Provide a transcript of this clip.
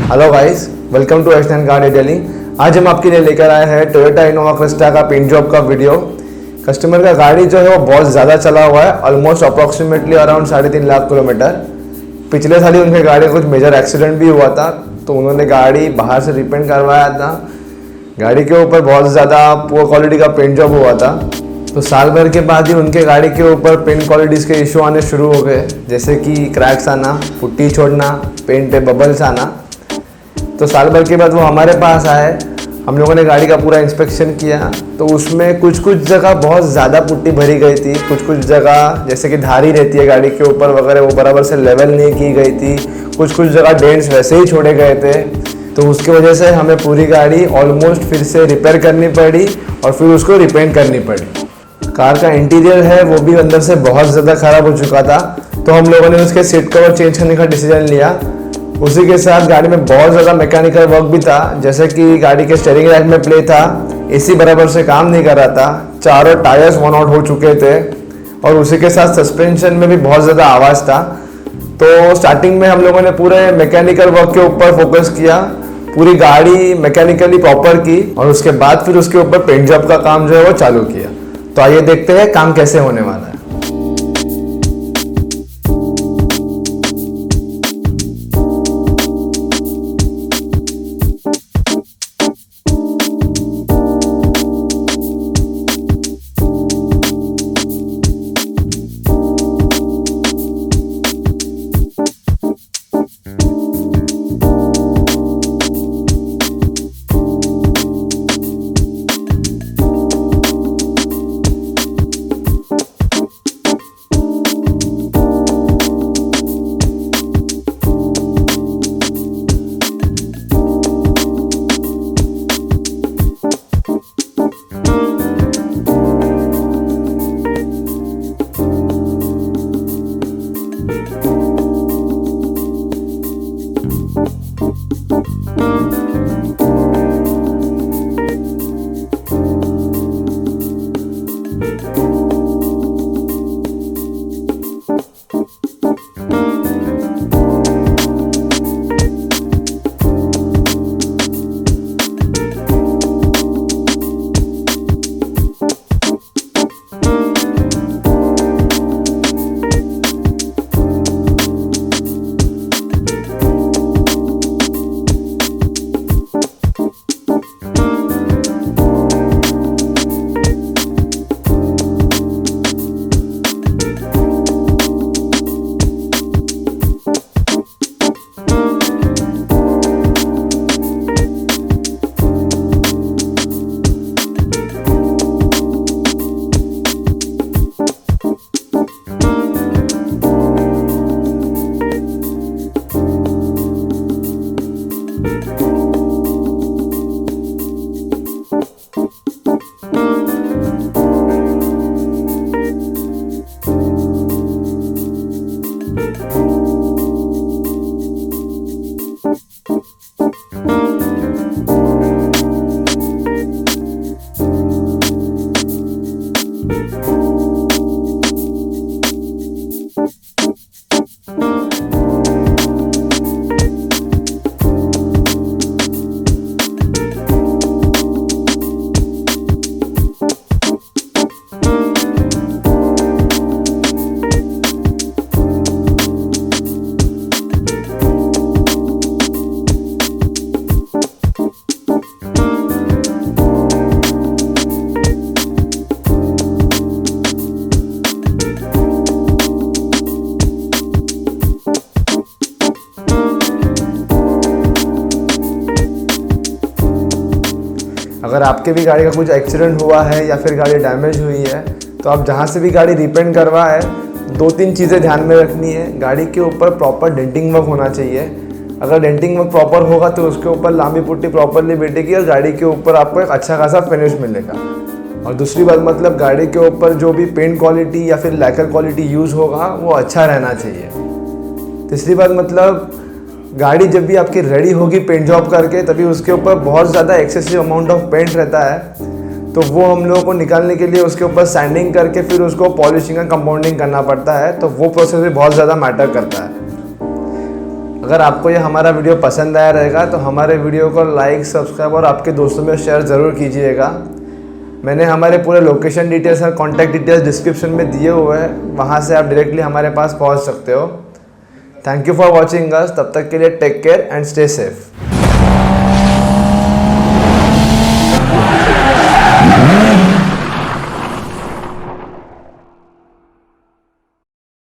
Hello guys, welcome to extend car detailing. आज हम आपके लिए लेकर आए हैं टोयोटा इनोवा क्रिस्टा का पेंट जॉब का वीडियो। कस्टमर का गाड़ी जो है वो बहुत ज़्यादा चला हुआ है, almost approximately around 3.5 lakh kilometre. पिछले साल ही उनके गाड़ी का कुछ मेजर एक्सीडेंट भी हुआ था, तो उन्होंने गाड़ी बाहर से रिपेंट करवाया था। गाड़ी के ऊपर बहुत ज़्यादा पुअर क्वालिटी का पेंट जॉब हुआ था, तो साल भर के बाद ही उनके गाड़ी के ऊपर पेंट क्वालिटीज़ के इशू आने शुरू हो गए, जैसे कि क्रैक्स आना, पुट्टी छोड़ना, पेंट पे बबल्स आना। तो साल भर के बाद वो हमारे पास आए, हम लोगों ने गाड़ी का पूरा इंस्पेक्शन किया, तो उसमें कुछ जगह बहुत ज़्यादा पुट्टी भरी गई थी, कुछ जगह जैसे कि धारी रहती है गाड़ी के ऊपर वगैरह, वो बराबर से लेवल नहीं की गई थी, कुछ जगह डेंट्स वैसे ही छोड़े गए थे। तो उसकी वजह से हमें पूरी गाड़ी ऑलमोस्ट फिर से रिपेयर करनी पड़ी और फिर उसको रिपेंट करनी पड़ी। कार का इंटीरियर है वो भी अंदर से बहुत ज़्यादा ख़राब हो चुका था, तो हम लोगों ने उसके सीट कवर चेंज करने का डिसीजन लिया। उसी के साथ गाड़ी में बहुत ज़्यादा मैकेनिकल वर्क भी था, जैसे कि गाड़ी के स्टीयरिंग रैक में प्ले था, एसी बराबर से काम नहीं कर रहा था, चारों टायर्स वन आउट हो चुके थे और उसी के साथ सस्पेंशन में भी बहुत ज़्यादा आवाज़ था। तो स्टार्टिंग में हम लोगों ने पूरे मैकेनिकल वर्क के ऊपर फोकस किया, पूरी गाड़ी मैकेनिकली प्रॉपर की और उसके बाद फिर उसके ऊपर पेंट जॉब का काम जो है वो चालू किया। तो आइए देखते हैं काम कैसे होने वाला है। अगर आपके भी गाड़ी का कुछ एक्सीडेंट हुआ है या फिर गाड़ी डैमेज हुई है, तो आप जहाँ से भी गाड़ी रिपेंट करवाए, 2-3 चीज़ें ध्यान में रखनी है। गाड़ी के ऊपर प्रॉपर डेंटिंग वर्क होना चाहिए। अगर डेंटिंग वर्क प्रॉपर होगा तो उसके ऊपर लामी पुट्टी प्रॉपरली बैठेगी और गाड़ी के ऊपर आपको एक अच्छा खासा फिनिश मिलेगा। और दूसरी बात मतलब गाड़ी के ऊपर जो भी पेंट क्वालिटी या फिर लैकर क्वालिटी यूज़ होगा वो अच्छा रहना चाहिए। तीसरी बात मतलब गाड़ी जब भी आपकी रेडी होगी पेंट जॉब करके, तभी उसके ऊपर बहुत ज़्यादा एक्सेसिव अमाउंट ऑफ पेंट रहता है, तो वो हम लोगों को निकालने के लिए उसके ऊपर सैंडिंग करके फिर उसको पॉलिशिंग एंड कंपाउंडिंग करना पड़ता है। तो वो प्रोसेस भी बहुत ज़्यादा मैटर करता है। अगर आपको ये हमारा वीडियो पसंद आया रहेगा तो हमारे वीडियो को लाइक, सब्सक्राइब और आपके दोस्तों में शेयर ज़रूर कीजिएगा। मैंने हमारे पूरे लोकेशन डिटेल्स और कॉन्टैक्ट डिटेल्स डिस्क्रिप्शन में दिए हुए हैं, वहाँ से आप डायरेक्टली हमारे पास पहुँच सकते हो। Thank you for watching us. तब तक के लिए take care and stay safe.